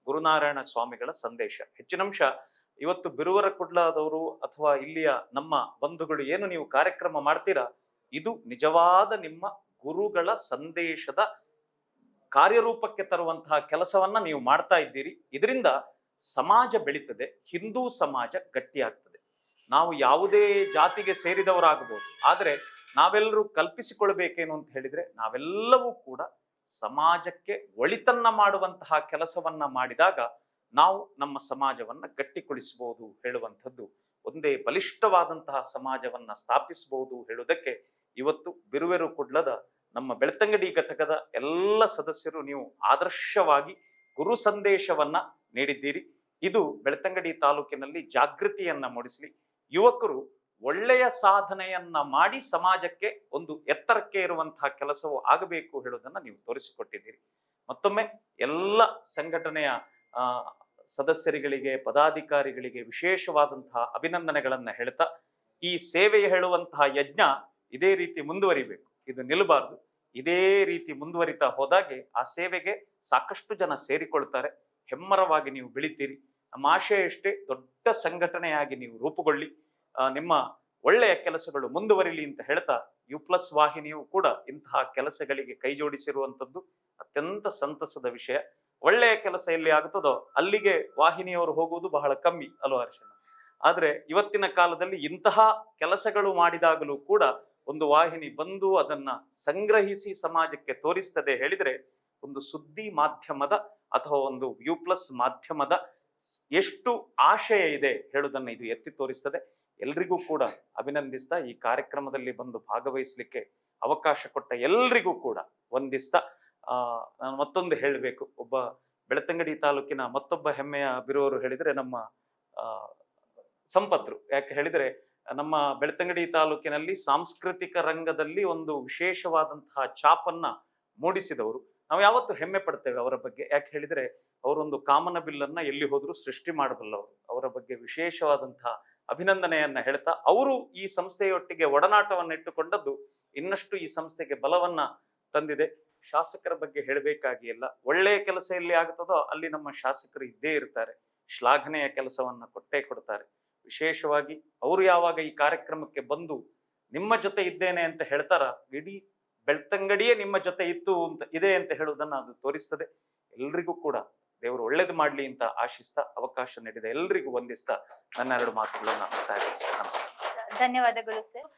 ಗುರುನಾರಾಯಣ ಸ್ವಾಮಿಗಳ ಸಂದೇಶ. ಹೆಚ್ಚಿನಂಶ ಇವತ್ತು ಬಿರುವರ ಕುಡ್ಲದವರು ಅಥವಾ ಇಲ್ಲಿಯ ನಮ್ಮ ಬಂಧುಗಳು ಏನು ನೀವು ಕಾರ್ಯಕ್ರಮ ಮಾಡ್ತೀರಾ, ಇದು ನಿಜವಾದ ನಿಮ್ಮ ಗುರುಗಳ ಸಂದೇಶದ ಕಾರ್ಯರೂಪಕ್ಕೆ ತರುವಂತಹ ಕೆಲಸವನ್ನ ನೀವು ಮಾಡ್ತಾ ಇದ್ದೀರಿ. ಇದರಿಂದ ಸಮಾಜ ಬೆಳೀತದೆ, ಹಿಂದೂ ಸಮಾಜ ಗಟ್ಟಿಯಾಗ್ತದೆ. ನಾವು ಯಾವುದೇ ಜಾತಿಗೆ ಸೇರಿದವರಾಗಬಹುದು, ಆದರೆ ನಾವೆಲ್ಲರೂ ಕಲ್ಪಿಸಿಕೊಳ್ಬೇಕೇನು ಅಂತ ಹೇಳಿದ್ರೆ ನಾವೆಲ್ಲವೂ ಕೂಡ ಸಮಾಜಕ್ಕೆ ಒಳಿತನ್ನ ಮಾಡುವಂತಹ ಕೆಲಸವನ್ನ ಮಾಡಿದಾಗ ನಾವು ನಮ್ಮ ಸಮಾಜವನ್ನ ಗಟ್ಟಿಗೊಳಿಸಬಹುದು ಹೇಳುವಂಥದ್ದು, ಒಂದೇ ಬಲಿಷ್ಠವಾದಂತಹ ಸಮಾಜವನ್ನ ಸ್ಥಾಪಿಸಬಹುದು ಹೇಳುವುದಕ್ಕೆ ಇವತ್ತು ಬಿರುವೆರು ಕುಡ್ಲದ ನಮ್ಮ ಬೆಳ್ತಂಗಡಿ ಘಟಕದ ಎಲ್ಲ ಸದಸ್ಯರು ನೀವು ಆದರ್ಶವಾಗಿ ಗುರು ಸಂದೇಶವನ್ನ ನೀಡಿದ್ದೀರಿ. ಇದು ಬೆಳ್ತಂಗಡಿ ತಾಲೂಕಿನಲ್ಲಿ ಜಾಗೃತಿಯನ್ನ ಮೂಡಿಸಲಿ, ಯುವಕರು ಒಳ್ಳೆಯ ಸಾಧನೆಯನ್ನ ಮಾಡಿ ಸಮಾಜಕ್ಕೆ ಒಂದು ಎತ್ತರಕ್ಕೆ ಇರುವಂತಹ ಕೆಲಸವು ಆಗಬೇಕು ಹೇಳುವುದನ್ನ ನೀವು ತೋರಿಸಿಕೊಟ್ಟಿದ್ದೀರಿ. ಮತ್ತೊಮ್ಮೆ ಎಲ್ಲ ಸಂಘಟನೆಯ ಸದಸ್ಯರುಗಳಿಗೆ, ಪದಾಧಿಕಾರಿಗಳಿಗೆ ವಿಶೇಷವಾದಂತಹ ಅಭಿನಂದನೆಗಳನ್ನ ಹೇಳ್ತಾ, ಈ ಸೇವೆ ಹೇಳುವಂತಹ ಯಜ್ಞ ಇದೇ ರೀತಿ ಮುಂದುವರಿಬೇಕು, ಇದು ನಿಲ್ಲಬಾರ್ದು. ಇದೇ ರೀತಿ ಮುಂದುವರಿತಾ ಹೋದಾಗೆ ಆ ಸೇವೆಗೆ ಸಾಕಷ್ಟು ಜನ ಸೇರಿಕೊಳ್ತಾರೆ, ಹೆಮ್ಮರವಾಗಿ ನೀವು ಬೆಳಿತೀರಿ. ನಮ್ಮ ಆಶಯ ಎಷ್ಟೇ, ದೊಡ್ಡ ಸಂಘಟನೆಯಾಗಿ ನೀವು ರೂಪುಗೊಳ್ಳಿ, ನಿಮ್ಮ ಒಳ್ಳೆಯ ಕೆಲಸಗಳು ಮುಂದುವರಿಲಿ ಅಂತ ಹೇಳ್ತಾ, U+ ವಾಹಿನಿಯು ಕೂಡ ಇಂತಹ ಕೆಲಸಗಳಿಗೆ ಕೈ ಜೋಡಿಸಿರುವಂಥದ್ದು ಅತ್ಯಂತ ಸಂತಸದ ವಿಷಯ. ಒಳ್ಳೆಯ ಕೆಲಸ ಎಲ್ಲಿ ಆಗ್ತದೋ ಅಲ್ಲಿಗೆ ವಾಹಿನಿಯವರು ಹೋಗುವುದು ಬಹಳ ಕಮ್ಮಿ ಅಲ್ವಾ ಹರ್ಷಣ್ಣ? ಆದ್ರೆ ಇವತ್ತಿನ ಕಾಲದಲ್ಲಿ ಇಂತಹ ಕೆಲಸಗಳು ಮಾಡಿದಾಗಲೂ ಕೂಡ ಒಂದು ವಾಹಿನಿ ಬಂದು ಅದನ್ನ ಸಂಗ್ರಹಿಸಿ ಸಮಾಜಕ್ಕೆ ತೋರಿಸ್ತದೆ ಹೇಳಿದ್ರೆ, ಒಂದು ಸುದ್ದಿ ಮಾಧ್ಯಮದ ಅಥವಾ ಒಂದು U+ ಮಾಧ್ಯಮದ ಎಷ್ಟು ಆಶಯ ಇದೆ ಹೇಳುವುದನ್ನು ಇದು ಎತ್ತಿ ತೋರಿಸ್ತದೆ. ಎಲ್ರಿಗೂ ಕೂಡ ಅಭಿನಂದಿಸ್ತಾ, ಈ ಕಾರ್ಯಕ್ರಮದಲ್ಲಿ ಬಂದು ಭಾಗವಹಿಸಲಿಕ್ಕೆ ಅವಕಾಶ ಕೊಟ್ಟ ಎಲ್ರಿಗೂ ಕೂಡ ವಂದಿಸ್ತಾ, ನಾನು ಮತ್ತೊಂದು ಹೇಳಬೇಕು, ಒಬ್ಬ ಬೆಳ್ತಂಗಡಿ ತಾಲೂಕಿನ ಮತ್ತೊಬ್ಬ ಹೆಮ್ಮೆಯ ಬಿರುವರು ಹೇಳಿದ್ರೆ ನಮ್ಮ ಸಂಪತ್ರು. ಯಾಕೆ ಹೇಳಿದ್ರೆ ನಮ್ಮ ಬೆಳ್ತಂಗಡಿ ತಾಲೂಕಿನಲ್ಲಿ ಸಾಂಸ್ಕೃತಿಕ ರಂಗದಲ್ಲಿ ಒಂದು ವಿಶೇಷವಾದಂತಹ ಛಾಪನ್ನ ಮೂಡಿಸಿದವರು. ನಾವು ಯಾವತ್ತು ಹೆಮ್ಮೆ ಪಡ್ತೇವೆ ಅವರ ಬಗ್ಗೆ. ಯಾಕೆ ಹೇಳಿದ್ರೆ ಅವರೊಂದು ಕಾಮನ ಬಿಲ್ಲನ್ನ ಎಲ್ಲಿ ಹೋದ್ರು ಸೃಷ್ಟಿ ಮಾಡಬಲ್ಲವರು. ಅವರ ಬಗ್ಗೆ ವಿಶೇಷವಾದಂತಹ ಅಭಿನಂದನೆಯನ್ನ ಹೇಳ್ತಾ, ಅವರು ಈ ಸಂಸ್ಥೆಯೊಟ್ಟಿಗೆ ಒಡನಾಟವನ್ನು ಇಟ್ಟುಕೊಂಡದ್ದು ಇನ್ನಷ್ಟು ಈ ಸಂಸ್ಥೆಗೆ ಬಲವನ್ನ ತಂದಿದೆ. ಶಾಸಕರ ಬಗ್ಗೆ ಹೇಳಬೇಕಾಗಿಲ್ಲ, ಒಳ್ಳೆಯ ಕೆಲಸ ಎಲ್ಲಿ ಆಗ್ತದೋ ಅಲ್ಲಿ ನಮ್ಮ ಶಾಸಕರು ಇದ್ದೇ ಇರ್ತಾರೆ, ಶ್ಲಾಘನೆಯ ಕೆಲಸವನ್ನ ಕೊಟ್ಟೇ ಕೊಡ್ತಾರೆ. ವಿಶೇಷವಾಗಿ ಅವರು ಯಾವಾಗ ಈ ಕಾರ್ಯಕ್ರಮಕ್ಕೆ ಬಂದು ನಿಮ್ಮ ಜೊತೆ ಇದ್ದೇನೆ ಅಂತ ಹೇಳ್ತಾರ, ಇಡೀ ಬೆಳ್ತಂಗಡಿಯೇ ನಿಮ್ಮ ಜೊತೆ ಇದೆ ಅಂತ ಹೇಳುವುದನ್ನ ಅದು ತೋರಿಸ್ತದೆ. ಎಲ್ರಿಗೂ ಕೂಡ ದೇವರು ಒಳ್ಳೇದು ಮಾಡ್ಲಿ ಅಂತ ಆಶಿಸ್ತಾ, ಅವಕಾಶ ನೀಡಿದ ಎಲ್ರಿಗೂ ವಂದಿಸ್ತಾ ನನ್ನ 2 ಮಾತುಗಳನ್ನ ನಮಸ್ಕಾರ. ಧನ್ಯವಾದಗಳು ಸರ್.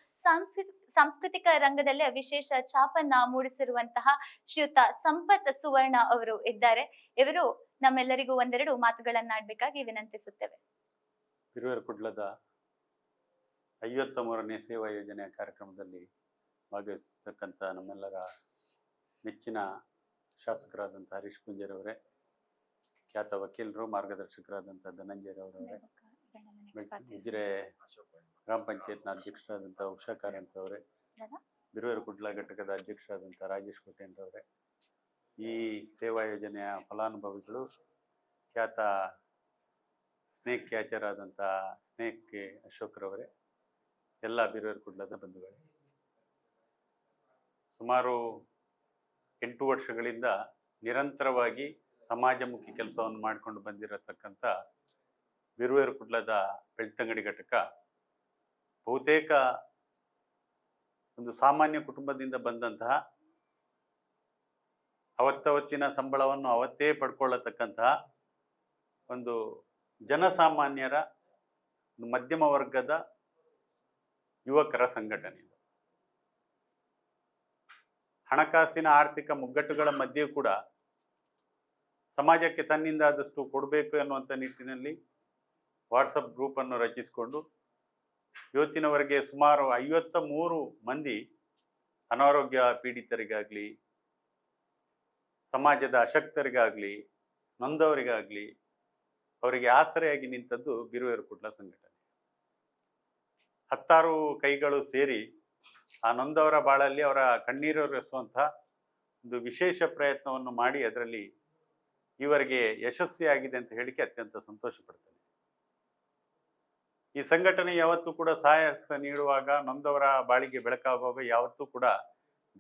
ಸಾಂಸ್ಕೃತಿಕ ರಂಗದಲ್ಲಿ ವಿಶೇಷ ಛಾಪನ್ನ ಮೂಡಿಸಿರುವಂತಹ ಶ್ರೀಯುತ ಸಂಪತ್ ಸುವರ್ಣ ಅವರು ಇದ್ದಾರೆ. ಇವರು ನಮ್ಮೆಲ್ಲರಿಗೂ ಒಂದೆರಡು ಮಾತುಗಳನ್ನಾಡ್ಬೇಕಾಗಿ ವಿನಂತಿಸುತ್ತೇವೆ. ಬಿರುವೆರು ಕುಡ್ಲದ 53ನೇ ಸೇವಾ ಯೋಜನೆಯ ಕಾರ್ಯಕ್ರಮದಲ್ಲಿ ಭಾಗವಹಿಸತಕ್ಕಂಥ ನಮ್ಮೆಲ್ಲರ ಮೆಚ್ಚಿನ ಶಾಸಕರಾದಂಥ ಹರೀಶ್ ಪೂಂಜಾರವರೇ, ಖ್ಯಾತ ವಕೀಲರು, ಮಾರ್ಗದರ್ಶಕರಾದಂಥ ಧನಂಜಯರವರವರೇ, ಉಜಿರೆ ಗ್ರಾಮ ಪಂಚಾಯತ್ನ ಅಧ್ಯಕ್ಷರಾದಂಥ ಉಷಾ ಕಾರಂತರವರೇ, ಬಿರುವೆರು ಕುಡ್ಲ ಘಟಕದ ಅಧ್ಯಕ್ಷರಾದಂಥ ರಾಜೇಶ್ ಕೋಟೇಂದ್ರವರೇ, ಈ ಸೇವಾ ಯೋಜನೆಯ ಫಲಾನುಭವಿಗಳು, ಖ್ಯಾತ ಸ್ನೇಕ್ ಕ್ಯಾಚರ್ ಆದಂಥ ಸ್ನೇಕ್ ಅಶೋಕ್ರವರೇ, ಎಲ್ಲ ಬಿರುವೆರು ಕುಡ್ಲದ ಬಂಧುಗಳೇ, ಸುಮಾರು 8 ವರ್ಷಗಳಿಂದ ನಿರಂತರವಾಗಿ ಸಮಾಜಮುಖಿ ಕೆಲಸವನ್ನು ಮಾಡಿಕೊಂಡು ಬಂದಿರತಕ್ಕಂಥ ಬಿರುವೆರು ಕುಡ್ಲದ ಬೆಳ್ತಂಗಡಿ ಘಟಕ ಬಹುತೇಕ ಒಂದು ಸಾಮಾನ್ಯ ಕುಟುಂಬದಿಂದ ಬಂದಂತಹ, ಅವತ್ತವತ್ತಿನ ಸಂಬಳವನ್ನು ಅವತ್ತೇ ಪಡ್ಕೊಳ್ಳತಕ್ಕಂತಹ ಒಂದು ಜನಸಾಮಾನ್ಯರ ಮಧ್ಯಮ ವರ್ಗದ ಯುವಕರ ಸಂಘಟನೆ. ಹಣಕಾಸಿನ ಆರ್ಥಿಕ ಮುಗ್ಗಟ್ಟುಗಳ ಮಧ್ಯೆಯೂ ಕೂಡ ಸಮಾಜಕ್ಕೆ ತನ್ನಿಂದ ಆದಷ್ಟು ಕೊಡಬೇಕು ಎನ್ನುವಂಥ ನಿಟ್ಟಿನಲ್ಲಿ ವಾಟ್ಸಪ್ ಗ್ರೂಪನ್ನು ರಚಿಸಿಕೊಂಡು ಇವತ್ತಿನವರೆಗೆ ಸುಮಾರು 53 ಮಂದಿ ಅನಾರೋಗ್ಯ ಪೀಡಿತರಿಗಾಗಲಿ, ಸಮಾಜದ ಅಶಕ್ತರಿಗಾಗಲಿ, ನೊಂದವರಿಗಾಗಲಿ ಅವರಿಗೆ ಆಸರೆಯಾಗಿ ನಿಂತದ್ದು ಬಿರುವೆರು ಕುಡ್ಲ ಸಂಘಟನೆ. 10 ಕೈಗಳು ಸೇರಿ ಆ ನೊಂದವರ ಬಾಳಲ್ಲಿ ಅವರ ಕಣ್ಣೀರೊರೆಸುವಂತಹ ಒಂದು ವಿಶೇಷ ಪ್ರಯತ್ನವನ್ನು ಮಾಡಿ ಅದರಲ್ಲಿ ಇವರಿಗೆ ಯಶಸ್ವಿಯಾಗಿದೆ ಅಂತ ಹೇಳಿಕೆ ಅತ್ಯಂತ ಸಂತೋಷ ಪಡ್ತೇನೆ. ಈ ಸಂಘಟನೆ ಯಾವತ್ತೂ ಕೂಡ ಸಹಾಯ ನೀಡುವಾಗ, ನೊಂದವರ ಬಾಳಿಗೆ ಬೆಳಕಾಗುವಾಗ ಯಾವತ್ತೂ ಕೂಡ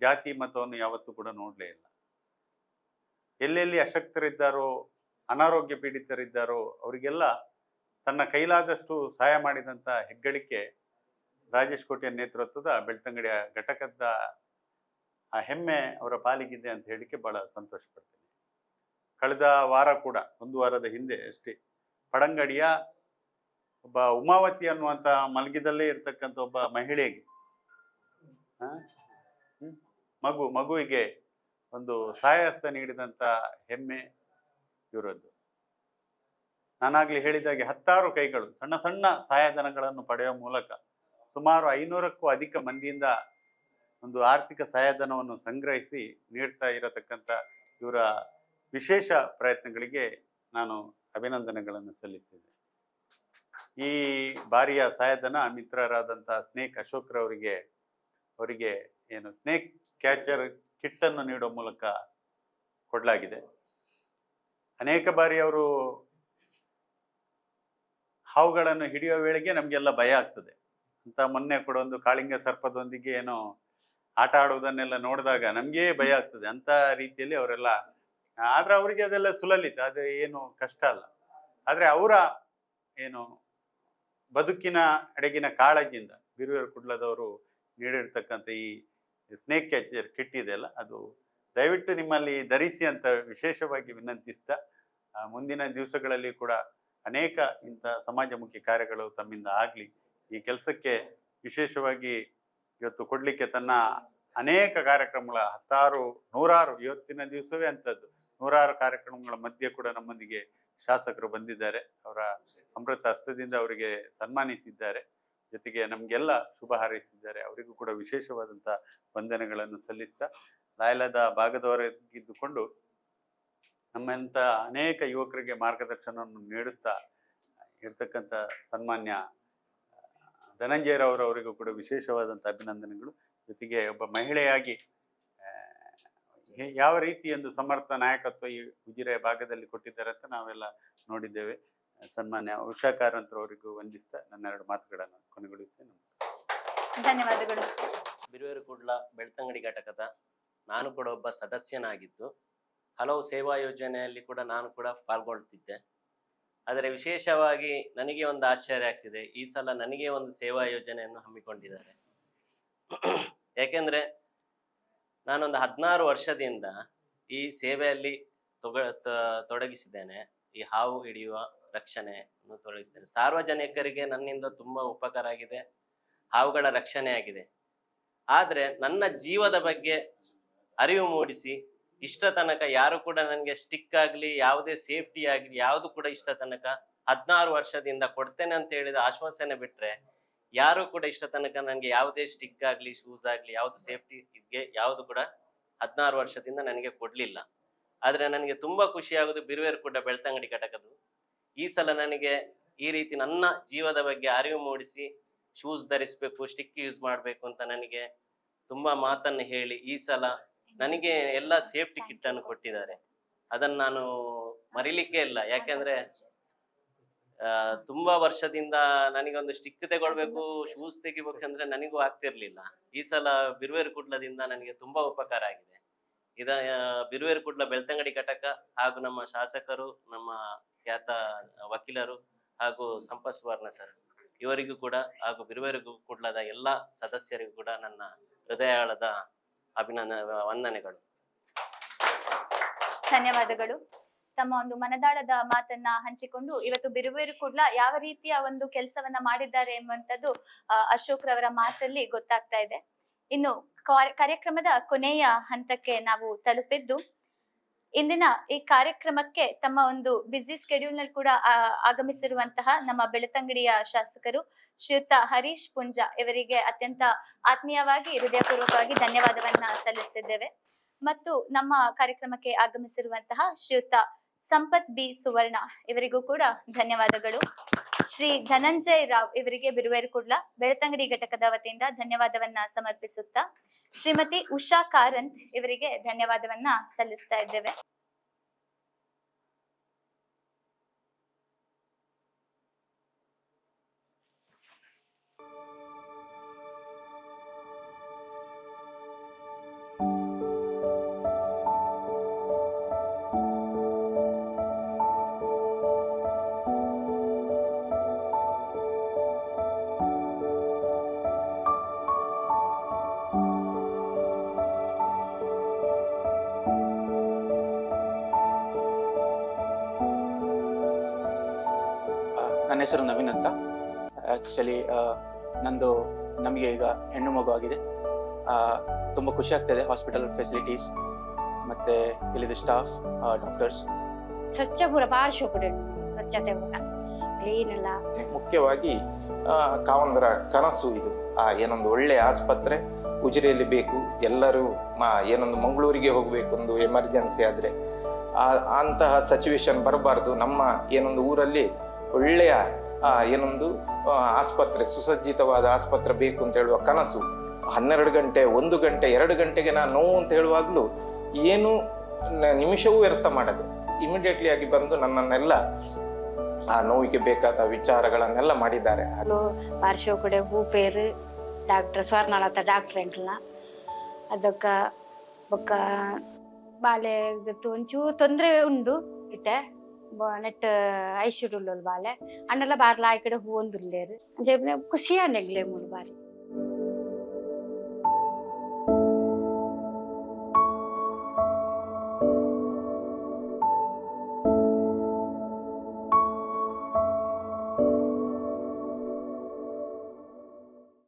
ಜಾತಿ ಮತವನ್ನು ಯಾವತ್ತೂ ಕೂಡ ನೋಡಲೇ ಇಲ್ಲ. ಎಲ್ಲೆಲ್ಲಿ ಅಶಕ್ತರಿದ್ದಾರೋ, ಅನಾರೋಗ್ಯ ಪೀಡಿತರಿದ್ದಾರೋ ಅವರಿಗೆಲ್ಲ ತನ್ನ ಕೈಲಾದಷ್ಟು ಸಹಾಯ ಮಾಡಿದಂಥ ಹೆಗ್ಗಳಿಕೆ ರಾಜೇಶ್ ಕೋಟೆಯ ನೇತೃತ್ವದ ಬೆಳ್ತಂಗಡಿಯ ಘಟಕದ ಆ ಹೆಮ್ಮೆ ಅವರ ಪಾಲಿಗಿದೆ ಅಂತ ಹೇಳಿಕೆ ಬಹಳ ಸಂತೋಷ ಪಡ್ತೇನೆ. ಕಳೆದ ವಾರ ಕೂಡ, ಒಂದು ವಾರದ ಹಿಂದೆ ಅಷ್ಟೇ, ಪಡಂಗಡಿಯ ಒಬ್ಬ ಉಮಾವತಿ ಅನ್ನುವಂಥ ಮಲಗಿದಲ್ಲೇ ಇರ್ತಕ್ಕಂಥ ಒಬ್ಬ ಮಹಿಳೆಗೆ ಮಗುವಿಗೆ ಒಂದು ಸಹಾಯಹಸ್ತ ನೀಡಿದಂಥ ಹೆಮ್ಮೆ ಇವರದ್ದು. ನಾನಾಗ್ಲಿ ಹೇಳಿದಾಗೆ 10 ಕೈಗಳು ಸಣ್ಣ ಸಣ್ಣ ಸಹಾಯಧನಗಳನ್ನು ಪಡೆಯುವ ಮೂಲಕ ಸುಮಾರು 500ಕ್ಕೂ ಅಧಿಕ ಮಂದಿಯಿಂದ ಒಂದು ಆರ್ಥಿಕ ಸಹಾಯಧನವನ್ನು ಸಂಗ್ರಹಿಸಿ ನೀಡ್ತಾ ಇರತಕ್ಕಂಥ ಇವರ ವಿಶೇಷ ಪ್ರಯತ್ನಗಳಿಗೆ ನಾನು ಅಭಿನಂದನೆಗಳನ್ನು ಸಲ್ಲಿಸಿದೆ. ಈ ಬಾರಿಯ ಸಹಾಯಧನ ಮಿತ್ರರಾದಂಥ ಸ್ನೇಕ್ ಅವರಿಗೆ ಏನು ಸ್ನೇಕ್ ಕ್ಯಾಚರ್ ಕಿಟ್ ಅನ್ನು ನೀಡುವ ಮೂಲಕ ಕೊಡಲಾಗಿದೆ. ಅನೇಕ ಬಾರಿ ಅವರು ಹಾವುಗಳನ್ನು ಹಿಡಿಯುವ ವೇಳೆಗೆ ನಮಗೆಲ್ಲ ಭಯ ಆಗ್ತದೆ ಅಂತ. ಮೊನ್ನೆ ಕೂಡ ಒಂದು ಕಾಳಿಂಗ ಸರ್ಪದೊಂದಿಗೆ ಏನೋ ಆಟ ಆಡುವುದನ್ನೆಲ್ಲ ನೋಡಿದಾಗ ನಮಗೇ ಭಯ ಆಗ್ತದೆ ಅಂತ ರೀತಿಯಲ್ಲಿ ಅವರೆಲ್ಲ. ಆದ್ರೆ ಅವರಿಗೆ ಅದೆಲ್ಲ ಸುಲಲಿತ, ಅದು ಏನು ಕಷ್ಟ ಅಲ್ಲ. ಆದರೆ ಅವರ ಏನು ಬದುಕಿನ ಅಡಗಿನ ಕಾಳಜಿಯಿಂದ ಬಿರುವೇರು ಕುಡ್ಲದವರು ನೀಡಿರ್ತಕ್ಕಂಥ ಈ ಸ್ನೇಕ್ ಕ್ಯಾಚರ್ ಕಿಟ್ ಇದೆಯಲ್ಲ, ಅದು ದಯವಿಟ್ಟು ನಿಮ್ಮಲ್ಲಿ ಧರಿಸಿ ಅಂತ ವಿಶೇಷವಾಗಿ ವಿನಂತಿಸ್ತಾ, ಮುಂದಿನ ದಿವಸಗಳಲ್ಲಿ ಕೂಡ ಅನೇಕ ಇಂಥ ಸಮಾಜಮುಖಿ ಕಾರ್ಯಗಳು ತಮ್ಮಿಂದ ಆಗಲಿ. ಈ ಕೆಲಸಕ್ಕೆ ವಿಶೇಷವಾಗಿ ಇವತ್ತು ಕೊಡಲಿಕ್ಕೆ ತನ್ನ ಅನೇಕ ಕಾರ್ಯಕ್ರಮಗಳ 100 ಇವತ್ತಿನ ದಿವಸವೇ ಅಂಥದ್ದು 100 ಕಾರ್ಯಕ್ರಮಗಳ ಮಧ್ಯೆ ಕೂಡ ನಮ್ಮೊಂದಿಗೆ ಶಾಸಕರು ಬಂದಿದ್ದಾರೆ. ಅವರ ಅಮೃತ ಹಸ್ತದಿಂದ ಅವರಿಗೆ ಸನ್ಮಾನಿಸಿದ್ದಾರೆ, ಜೊತೆಗೆ ನಮಗೆಲ್ಲ ಶುಭ ಹಾರೈಸಿದ್ದಾರೆ. ಅವರಿಗೂ ಕೂಡ ವಿಶೇಷವಾದಂಥ ವಂದನೆಗಳನ್ನು ಸಲ್ಲಿಸ್ತಾ, ಲಾಯ್ಲದ ಭಾಗದವರಾಗಿದ್ದುಕೊಂಡು ನಮ್ಮಂಥ ಅನೇಕ ಯುವಕರಿಗೆ ಮಾರ್ಗದರ್ಶನವನ್ನು ನೀಡುತ್ತಾ ಇರ್ತಕ್ಕಂಥ ಸನ್ಮಾನ್ಯ ಧನಂಜಯರವರವರಿಗೂ ಕೂಡ ವಿಶೇಷವಾದಂಥ ಅಭಿನಂದನೆಗಳು. ಜೊತೆಗೆ ಒಬ್ಬ ಮಹಿಳೆಯಾಗಿ ಯಾವ ರೀತಿ ಒಂದು ಸಮರ್ಥ ನಾಯಕತ್ವ ಈ ಉಜಿರೆ ಭಾಗದಲ್ಲಿ ಕೊಟ್ಟಿದ್ದಾರೆ ಅಂತ ನಾವೆಲ್ಲ ನೋಡಿದ್ದೇವೆ. ಸನ್ಮಾನ್ಯ ಉಷಾ ಕಾರಂತರವರಿಗೂ ವಂದಿಸ್ತಾ ನನ್ನ 2 ಮಾತುಗಳನ್ನು ಕೊನೆಗೊಳಿಸ್ತೇನೆ. ಧನ್ಯವಾದಗಳು. ಬಿರುವೇರು ಕುಡ್ಲ ಬೆಳ್ತಂಗಡಿ ಘಟಕದ ನಾನು ಕೂಡ ಒಬ್ಬ ಸದಸ್ಯನಾಗಿದ್ದು ಹಲವು ಸೇವಾ ಯೋಜನೆಯಲ್ಲಿ ಕೂಡ ನಾನು ಕೂಡ ಪಾಲ್ಗೊಳ್ತಿದ್ದೆ. ಆದರೆ ವಿಶೇಷವಾಗಿ ನನಗೆ ಒಂದು ಆಶ್ಚರ್ಯ ಆಗ್ತಿದೆ, ಈ ಸಲ ನನಗೆ ಒಂದು ಸೇವಾ ಯೋಜನೆಯನ್ನು ಹಮ್ಮಿಕೊಂಡಿದ್ದಾರೆ. ಯಾಕೆಂದ್ರೆ ನಾನೊಂದು 16 ವರ್ಷದಿಂದ ಈ ಸೇವೆಯಲ್ಲಿ ತೊಡಗಿಸಿದ್ದೇನೆ. ಈ ಹಾವು ಹಿಡಿಯುವ ರಕ್ಷಣೆಯನ್ನು ತೊಡಗಿಸಿದ್ದೇನೆ. ಸಾರ್ವಜನಿಕರಿಗೆ ನನ್ನಿಂದ ತುಂಬಾ ಉಪಕಾರ ಆಗಿದೆ, ಹಾವುಗಳ ರಕ್ಷಣೆ ಆಗಿದೆ. ಆದ್ರೆ ನನ್ನ ಜೀವದ ಬಗ್ಗೆ ಅರಿವು ಮೂಡಿಸಿ ಇಷ್ಟ ತನಕ ಯಾರು ಕೂಡ ನನಗೆ ಸ್ಟಿಕ್ ಆಗ್ಲಿ, ಯಾವುದೇ ಸೇಫ್ಟಿ ಆಗ್ಲಿ, ಯಾವುದು ಕೂಡ ಇಷ್ಟ ತನಕ 16 ವರ್ಷದಿಂದ ಕೊಡ್ತೇನೆ ಅಂತ ಹೇಳಿದ ಆಶ್ವಾಸನೆ ಬಿಟ್ರೆ ಯಾರು ಕೂಡ ಇಷ್ಟ ತನಕ ನನಗೆ ಯಾವುದೇ ಸ್ಟಿಕ್ ಆಗ್ಲಿ, ಶೂಸ್ ಆಗ್ಲಿ, ಯಾವುದು ಸೇಫ್ಟಿ ಇದಕ್ಕೆ ಯಾವುದು ಕೂಡ 16 ವರ್ಷದಿಂದ ನನಗೆ ಕೊಡ್ಲಿಲ್ಲ. ಆದ್ರೆ ನನಗೆ ತುಂಬಾ ಖುಷಿ ಆಗುದು ಬಿರುವೇರು ಕೂಡ ಬೆಳ್ತಂಗಡಿ ಘಟಕದ್ದು ಈ ಸಲ ನನಗೆ ಈ ರೀತಿ ನನ್ನ ಜೀವದ ಬಗ್ಗೆ ಅರಿವು ಮೂಡಿಸಿ ಶೂಸ್ ಧರಿಸ್ಬೇಕು, ಸ್ಟಿಕ್ ಯೂಸ್ ಮಾಡ್ಬೇಕು ಅಂತ ನನಗೆ ತುಂಬಾ ಮಾತನ್ನು ಹೇಳಿ ಈ ಸಲ ನನಗೆ ಎಲ್ಲ ಸೇಫ್ಟಿ ಕಿಟ್ ಅನ್ನು ಕೊಟ್ಟಿದ್ದಾರೆ. ಅದನ್ನು ನಾನು ಮರಿಲಿಕ್ಕೆ ಇಲ್ಲ. ಯಾಕೆಂದ್ರೆ ತುಂಬಾ ವರ್ಷದಿಂದ ನನಗೊಂದು ಸ್ಟಿಕ್ ತಗೊಳ್ಬೇಕು, ಶೂಸ್ ತೆಗಿಬೇಕಂದ್ರೆ ನನಗೂ ಆಗ್ತಿರ್ಲಿಲ್ಲ. ಈ ಸಲ ಬಿರುವೇರು ಕುಡ್ಲದಿಂದ ನನಗೆ ತುಂಬಾ ಉಪಕಾರ ಆಗಿದೆ. ಬಿರುವೇರು ಕುಡ್ಲ ಬೆಳ್ತಂಗಡಿ ಘಟಕ ಹಾಗೂ ನಮ್ಮ ಶಾಸಕರು, ನಮ್ಮ ಖ್ಯಾತ ವಕೀಲರು ಹಾಗೂ ಸಂಪತ್ ಸುವರ್ಣ ಸರ್ ಇವರಿಗೂ ಕೂಡ ಹಾಗೂ ಬಿರುವೇರು ಕುಡ್ಲದ ಎಲ್ಲ ಸದಸ್ಯರಿಗೂ ಕೂಡ ನನ್ನ ಹೃದಯದ ವಂದನೆಗಳು. ಧನ್ಯವಾದಗಳು. ತಮ್ಮ ಒಂದು ಮನದಾಳದ ಮಾತನ್ನ ಹಂಚಿಕೊಂಡು ಇವತ್ತು ಬಿರುವೇರು ಕುಡ್ಲ ಯಾವ ರೀತಿಯ ಒಂದು ಕೆಲಸವನ್ನ ಮಾಡಿದ್ದಾರೆ ಎಂಬಂತದ್ದು ಅಶೋಕ್ ರವರ ಮಾತಲ್ಲಿ ಗೊತ್ತಾಗ್ತಾ ಇದೆ. ಇನ್ನು ಕಾರ್ಯಕ್ರಮದ ಕೊನೆಯ ಹಂತಕ್ಕೆ ನಾವು ತಲುಪಿದ್ದು, ಇಂದಿನ ಈ ಕಾರ್ಯಕ್ರಮಕ್ಕೆ ತಮ್ಮ ಒಂದು ಬ್ಯುಸಿ ಸ್ಕೆಡ್ಯೂಲ್ ನಲ್ಲಿ ಕೂಡ ಆಗಮಿಸಿರುವಂತಹ ನಮ್ಮ ಬೆಳ್ತಂಗಡಿಯ ಶಾಸಕರು ಶ್ರೀಯುತ ಹರೀಶ್ ಪುಂಜಾ ಇವರಿಗೆ ಅತ್ಯಂತ ಆತ್ಮೀಯವಾಗಿ ಹೃದಯಪೂರ್ವಕವಾಗಿ ಧನ್ಯವಾದವನ್ನ ಸಲ್ಲಿಸುತ್ತಿದ್ದೇವೆ. ಮತ್ತು ನಮ್ಮ ಕಾರ್ಯಕ್ರಮಕ್ಕೆ ಆಗಮಿಸಿರುವಂತಹ ಶ್ರೀಯುತ ಸಂಪತ್ ಬಿ ಸುವರ್ಣ ಇವರಿಗೂ ಕೂಡ ಧನ್ಯವಾದಗಳು. ಶ್ರೀ ಧನಂಜಯ್ ರಾವ್ ಇವರಿಗೆ ಬಿರುವೇರು ಕುಡ್ಲ ಬೆಳ್ತಂಗಡಿ ಘಟಕದ ವತಿಯಿಂದ ಧನ್ಯವಾದವನ್ನ ಸಮರ್ಪಿಸುತ್ತಾ ಶ್ರೀಮತಿ ಉಷಾ ಕಾರಂತ್ ಇವರಿಗೆ ಧನ್ಯವಾದವನ್ನ ಸಲ್ಲಿಸ್ತಾ ಇದ್ದೇವೆ. ನನ್ನ ಹೆಸರು ನವೀನ್ ಅಂತ. ಆ್ಯಕ್ಚುಲಿ ನಮಗೆ ಈಗ ಹೆಣ್ಣು ಮಗು ಆಗಿದೆ. ತುಂಬ ಖುಷಿ ಆಗ್ತಾಯಿದೆ. ಹಾಸ್ಪಿಟಲ್ ಫೆಸಿಲಿಟೀಸ್ ಮತ್ತು ಇಲ್ಲಿದ್ದ ಸ್ಟಾಫ್, ಡಾಕ್ಟರ್ಸ್ ಸ್ವಚ್ಛ ಪೂರ ಭಾರಿ ಶೋಕುಡು ಸ್ವಚ್ಛತೆ ಪೂರ ಕ್ಲೀನ್ ಎಲ್ಲ. ಮುಖ್ಯವಾಗಿ ಕಾವಂದರ ಕನಸು ಇದು. ಏನೊಂದು ಒಳ್ಳೆ ಆಸ್ಪತ್ರೆ ಉಜಿರೆಯಲ್ಲಿ ಬೇಕು. ಎಲ್ಲರೂ ಏನೊಂದು ಮಂಗಳೂರಿಗೆ ಹೋಗಬೇಕು, ಒಂದು ಎಮರ್ಜೆನ್ಸಿ ಆದರೆ ಅಂತಹ ಸಿಚುವೇಶನ್ ಬರಬಾರ್ದು. ನಮ್ಮ ಏನೊಂದು ಊರಲ್ಲಿ ಒಳ್ಳೆಯ ಏನೊಂದು ಆಸ್ಪತ್ರೆ, ಸುಸಜ್ಜಿತವಾದ ಆಸ್ಪತ್ರೆ ಬೇಕು ಅಂತ ಹೇಳುವ ಕನಸು 12 ಗಂಟೆ 1 ಗಂಟೆ 2 ಗಂಟೆಗೆ ನಾನು ನೋವು ಅಂತ ಹೇಳುವಾಗಲೂ ಏನು ನಿಮಿಷವೂ ವ್ಯರ್ಥ ಮಾಡದೆ ಇಮಿಡಿಯೇಟ್ಲಿ ಆಗಿ ಬಂದು ನನ್ನನ್ನೆಲ್ಲ ಆ ನೋವಿಗೆ ಬೇಕಾದ ವಿಚಾರಗಳನ್ನೆಲ್ಲ ಮಾಡಿದ್ದಾರೆ. ಪಾರ್ಶ್ವ ಕೂಡ ಹೂಪೇರು ಡಾಕ್ಟರ್ ಸ್ವರ್ಣಲತ ಡಾಕ್ಟರ್ ಎಂಟ್ಲ ಅದಕ್ಕ ಬೊಕ್ಕ ಬಾಲೆ ಒಂಚೂರು ತೊಂದರೆ ಉಂಡು ಇತ್ತೆ ನೆಟ್ ಐಶ್ವರ್ಯುಲ್ ಬಾಲೆ ಅಣ್ಣೆಲ್ಲ ಬಾರ್ಲ ಆ ಕಡೆ ಹೂ ಒಂದುಲ್ಲೇರು ಖುಷಿ ಅಂಡೆಗ್ಲೆ ಮೂರು ಬಾರಿ